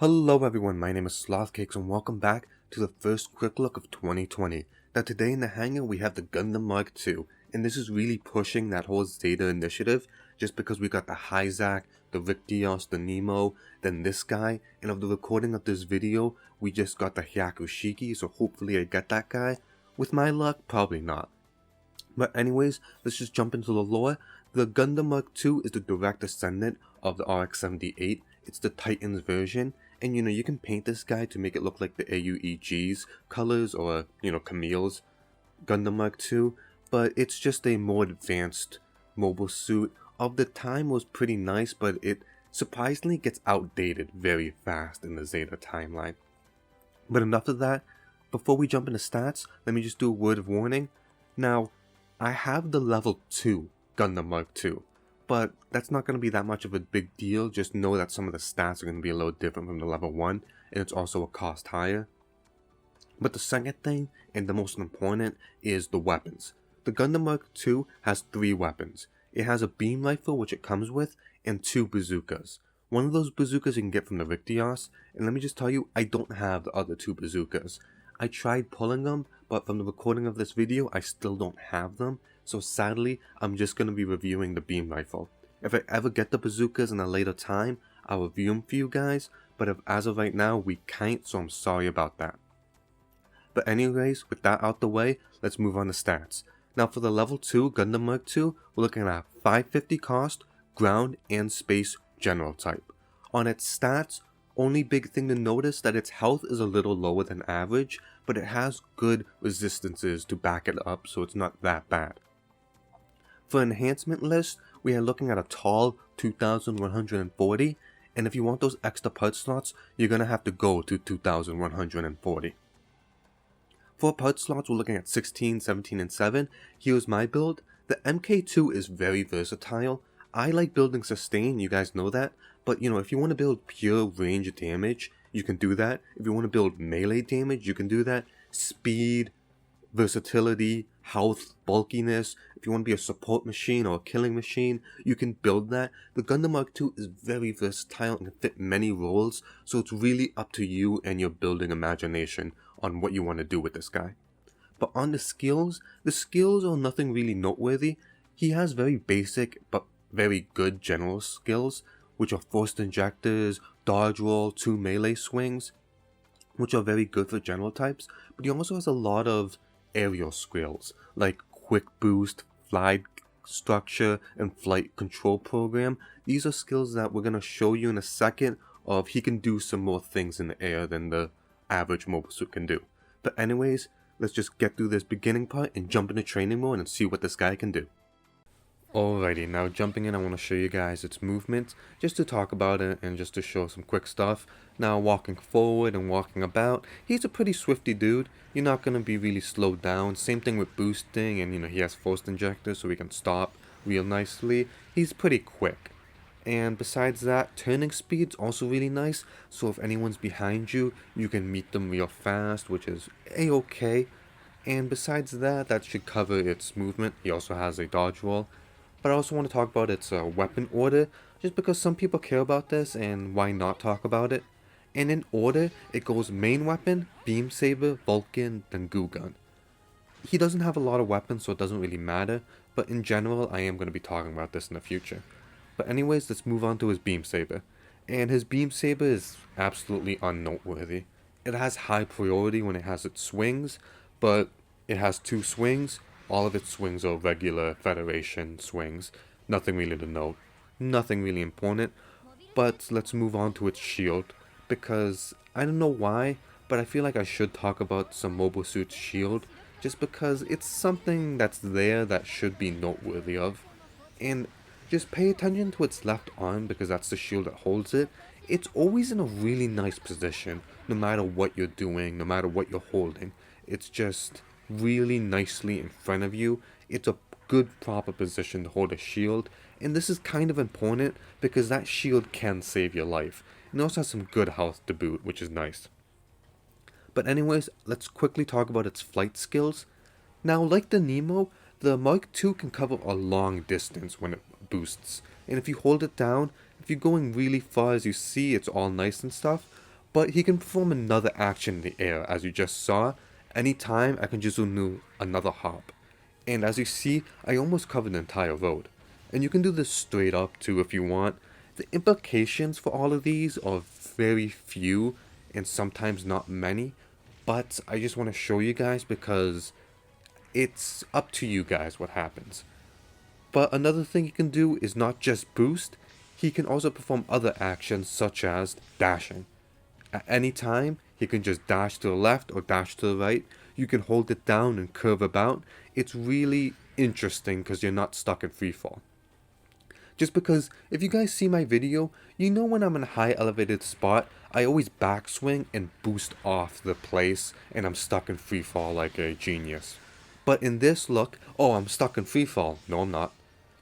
Hello everyone, my name is Slothcakes and welcome back to the first quick look of 2020. Now today in the hangar we have the Gundam Mark II, and this is really pushing that whole Zeta initiative just because we got the Hyzak, the Victios, the Nemo, then this guy, and of the recording of this video we just got the Hyakushiki, so hopefully I get that guy. With my luck, probably not. But anyways, let's just jump into the lore. The Gundam Mark II is the direct descendant of the RX-78. It's the Titan's version, and you can paint this guy to make it look like the AUEG's colors or, Camille's Gundam Mark II, but it's just a more advanced mobile suit. Of the time was pretty nice, but it surprisingly gets outdated very fast in the Zeta timeline. But enough of that. Before we jump into stats, let me just do a word of warning. Now, I have the level 2 Gundam Mark II, but that's not going to be that much of a big deal. Just know that some of the stats are going to be a little different from the level 1, and it's also a cost higher. But the second thing, and the most important, is the weapons. The Gundam Mark II has 3 weapons. It has a beam rifle, which it comes with, and 2 bazookas. One of those bazookas you can get from the Victios, and let me just tell you, I don't have the other 2 bazookas. I tried pulling them, but from the recording of this video, I still don't have them, so sadly, I'm just going to be reviewing the beam rifle. If I ever get the bazookas in a later time, I'll review them for you guys, but as of right now, we can't, so I'm sorry about that. But anyways, with that out the way, let's move on to stats. Now for the level 2 Gundam Mark II, we're looking at 550 cost, ground and space general type. On its stats, only big thing to notice that its health is a little lower than average, but it has good resistances to back it up, so it's not that bad. For enhancement list, we are looking at a tall 2140, and if you want those extra part slots, you're gonna have to go to 2140. For part slots, we're looking at 16, 17, and 7. Here's my build. The MK2 is very versatile. I like building sustain, you guys know that, but if you want to build pure range damage, you can do that. If you want to build melee damage, you can do that. Speed, versatility, health, bulkiness. If you want to be a support machine or a killing machine, you can build that. The Gundam Mark II is very versatile and can fit many roles, so it's really up to you and your building imagination on what you want to do with this guy. But on the skills are nothing really noteworthy. He has very basic but very good general skills, which are forced injectors, dodge roll, 2 melee swings, which are very good for general types, but he also has a lot of aerial skills, like quick boost, flight structure, and flight control program. These are skills that we're going to show you in a second of he can do some more things in the air than the average mobile suit can do. But anyways, let's just get through this beginning part and jump into training mode and see what this guy can do. Alrighty, now jumping in, I want to show you guys its movement, just to talk about it and just to show some quick stuff. Now walking forward and walking about, he's a pretty swifty dude. You're not going to be really slowed down. Same thing with boosting, and he has forced injectors so he can stop real nicely. He's pretty quick. And besides that, turning speed's also really nice, so if anyone's behind you, you can meet them real fast, which is a-okay. And besides that, that should cover its movement. He also has a dodge roll. But I also want to talk about its weapon order, just because some people care about this, and why not talk about it? And in order, it goes main weapon, beam saber, Vulcan, then goo gun. He doesn't have a lot of weapons, so it doesn't really matter, but in general, I am going to be talking about this in the future. But anyways, let's move on to his beam saber. And his beam saber is absolutely unnoteworthy. It has high priority when it has its swings, but it has 2 swings. All of its swings are regular Federation swings. Nothing really to note. Nothing really important. But let's move on to its shield. Because, I don't know why, but I feel like I should talk about some mobile suit's shield. Just because it's something that's there that should be noteworthy of. And just pay attention to its left arm, because that's the shield that holds it. It's always in a really nice position, no matter what you're doing, no matter what you're holding. It's just really nicely in front of you. It's a good proper position to hold a shield, and this is kind of important because that shield can save your life. And it also has some good health to boot, which is nice. But anyways, let's quickly talk about its flight skills. Now, like the Nemo, the Mark II can cover a long distance when it boosts, and if you hold it down, if you're going really far, as you see, it's all nice and stuff, But he can perform another action in the air, as you just saw. Anytime I can just do another hop. And as you see, I almost covered the entire road. And you can do this straight up too if you want. The implications for all of these are very few and sometimes not many. But I just want to show you guys because it's up to you guys what happens. But another thing he can do is not just boost, he can also perform other actions such as dashing. At any time, he can just dash to the left or dash to the right. You can hold it down and curve about. It's really interesting because you're not stuck in freefall. Just because if you guys see my video, you know when I'm in a high elevated spot, I always backswing and boost off the place and I'm stuck in freefall like a genius. But in this look, oh, I'm stuck in freefall. No, I'm not.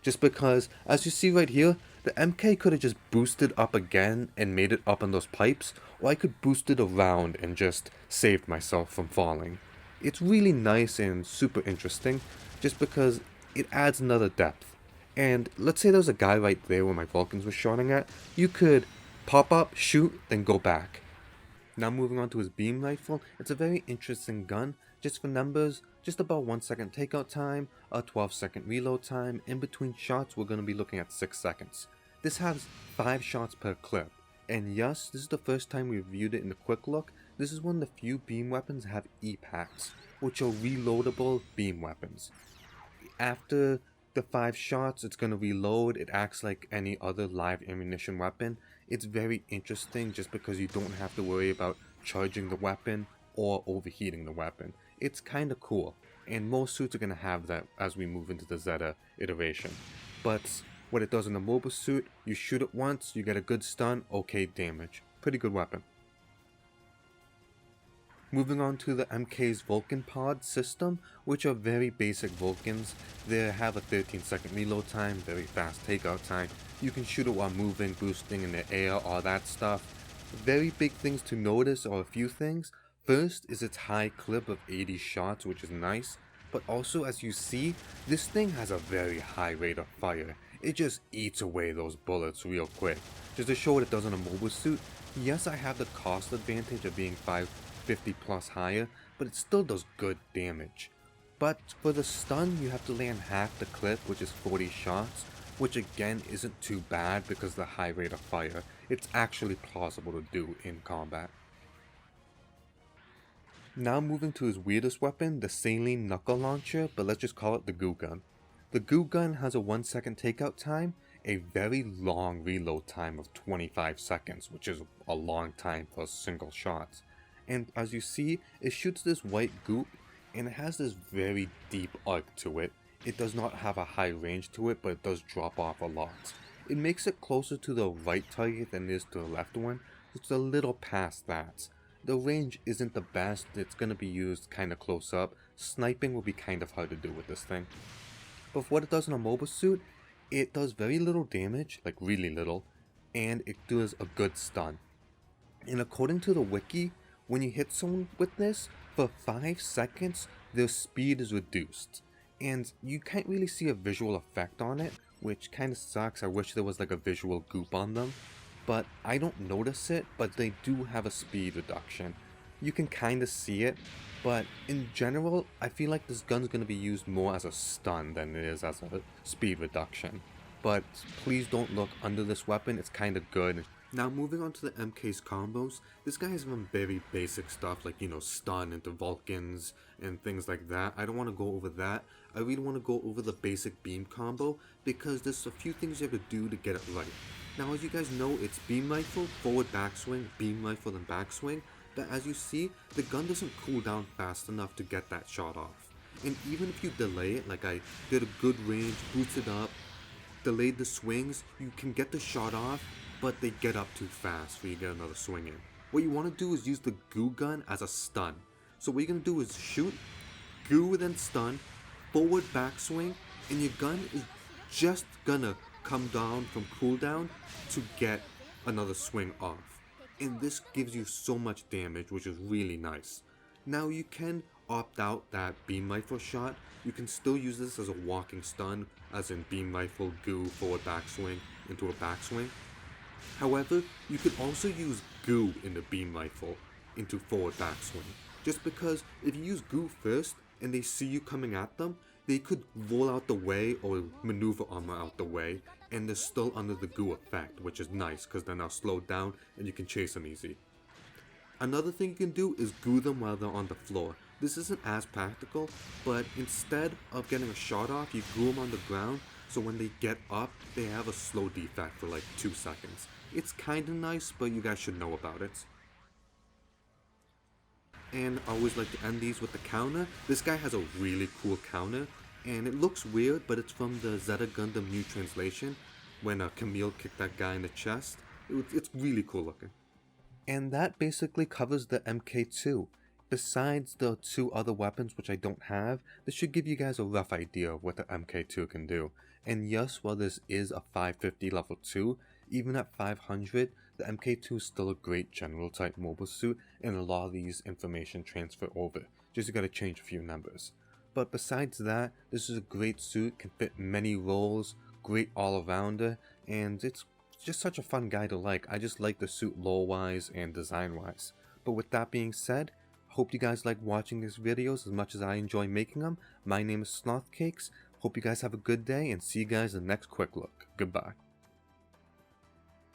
Just because, as you see right here, the MK could have just boosted up again and made it up on those pipes, or I could boost it around and just saved myself from falling. It's really nice and super interesting, just because it adds another depth. And let's say there's a guy right there where my Vulcans were shooting at, you could pop up, shoot, then go back. Now moving on to his beam rifle, it's a very interesting gun. Just for numbers, just about 1 second takeout time, a 12-second reload time. In between shots, we're going to be looking at 6 seconds. This has 5 shots per clip. And yes, this is the first time we reviewed it in the quick look. This is one of the few beam weapons that have E-packs, which are reloadable beam weapons. After the 5 shots, it's going to reload. It acts like any other live ammunition weapon. It's very interesting just because you don't have to worry about charging the weapon or overheating the weapon. It's kind of cool, and most suits are going to have that as we move into the Zeta iteration. But what it does in the mobile suit, you shoot it once, you get a good stun, okay damage. Pretty good weapon. Moving on to the MK's Vulcan pod system, which are very basic Vulcans. They have a 13-second reload time, very fast takeout time. You can shoot it while moving, boosting in the air, all that stuff. Very big things to notice are a few things. First is its high clip of 80 shots, which is nice. But also, as you see, this thing has a very high rate of fire. It just eats away those bullets real quick. Just to show what it does on a mobile suit, yes, I have the cost advantage of being 550 plus higher, but it still does good damage. But for the stun, you have to land half the clip, which is 40 shots, which again isn't too bad because of the high rate of fire. It's actually plausible to do in combat. Now moving to his weirdest weapon, the Saline Knuckle Launcher, but let's just call it the Goo Gun. The Goo Gun has a 1 second takeout time, a very long reload time of 25 seconds, which is a long time for single shots. And as you see, it shoots this white goop, and it has this very deep arc to it. It does not have a high range to it, but it does drop off a lot. It makes it closer to the right target than it is to the left one, it's a little past that. The range isn't the best, it's going to be used kind of close up. Sniping will be kind of hard to do with this thing. But for what it does in a mobile suit, it does very little damage, like really little, and it does a good stun. And according to the wiki, when you hit someone with this, for 5 seconds, their speed is reduced. And you can't really see a visual effect on it, which kind of sucks. I wish there was like a visual goop on them. But I don't notice it, but they do have a speed reduction. You can kind of see it, but in general, I feel like this gun's going to be used more as a stun than it is as a speed reduction. But please don't look under this weapon, it's kind of good. Now moving on to the MK's combos, this guy has some very basic stuff like, stun into Vulcans and things like that. I don't want to go over that. I really want to go over the basic beam combo because there's a few things you have to do to get it right. Now as you guys know, it's beam rifle, forward backswing, beam rifle, and backswing. But as you see, the gun doesn't cool down fast enough to get that shot off. And even if you delay it, like I did a good range, boosted up, delayed the swings, you can get the shot off, but they get up too fast for you to get another swing in. What you want to do is use the goo gun as a stun. So what you're going to do is shoot, goo then stun, forward backswing, and your gun is just gonna come down from cooldown to get another swing off. And this gives you so much damage, which is really nice. Now you can opt out that beam rifle shot. You can still use this as a walking stun, as in beam rifle, goo, forward backswing into a backswing. However, you could also use goo in the beam rifle into forward backswing. Just because if you use goo first and they see you coming at them, they could roll out the way or maneuver armor out the way, and they're still under the goo effect, which is nice because they're now slowed down and you can chase them easy. Another thing you can do is goo them while they're on the floor. This isn't as practical, but instead of getting a shot off, you goo them on the ground, so when they get up, they have a slow defect for like 2 seconds. It's kinda nice, but you guys should know about it. And I always like to end these with the counter. This guy has a really cool counter, and it looks weird, but it's from the Zeta Gundam new translation, when Camille kicked that guy in the chest. It's really cool looking. And that basically covers the MK2. Besides the 2 other weapons which I don't have, this should give you guys a rough idea of what the MK2 can do. And yes, while this is a 550 level 2, even at 500, the MK2 is still a great general type mobile suit, and a lot of these information transfer over, just you gotta change a few numbers. But besides that, this is a great suit, can fit many roles, great all-arounder, and it's just such a fun guy to like. I just like the suit lore-wise and design-wise. But with that being said, hope you guys like watching these videos as much as I enjoy making them. My name is Slothcakes. Hope you guys have a good day and see you guys in the next quick look. Goodbye.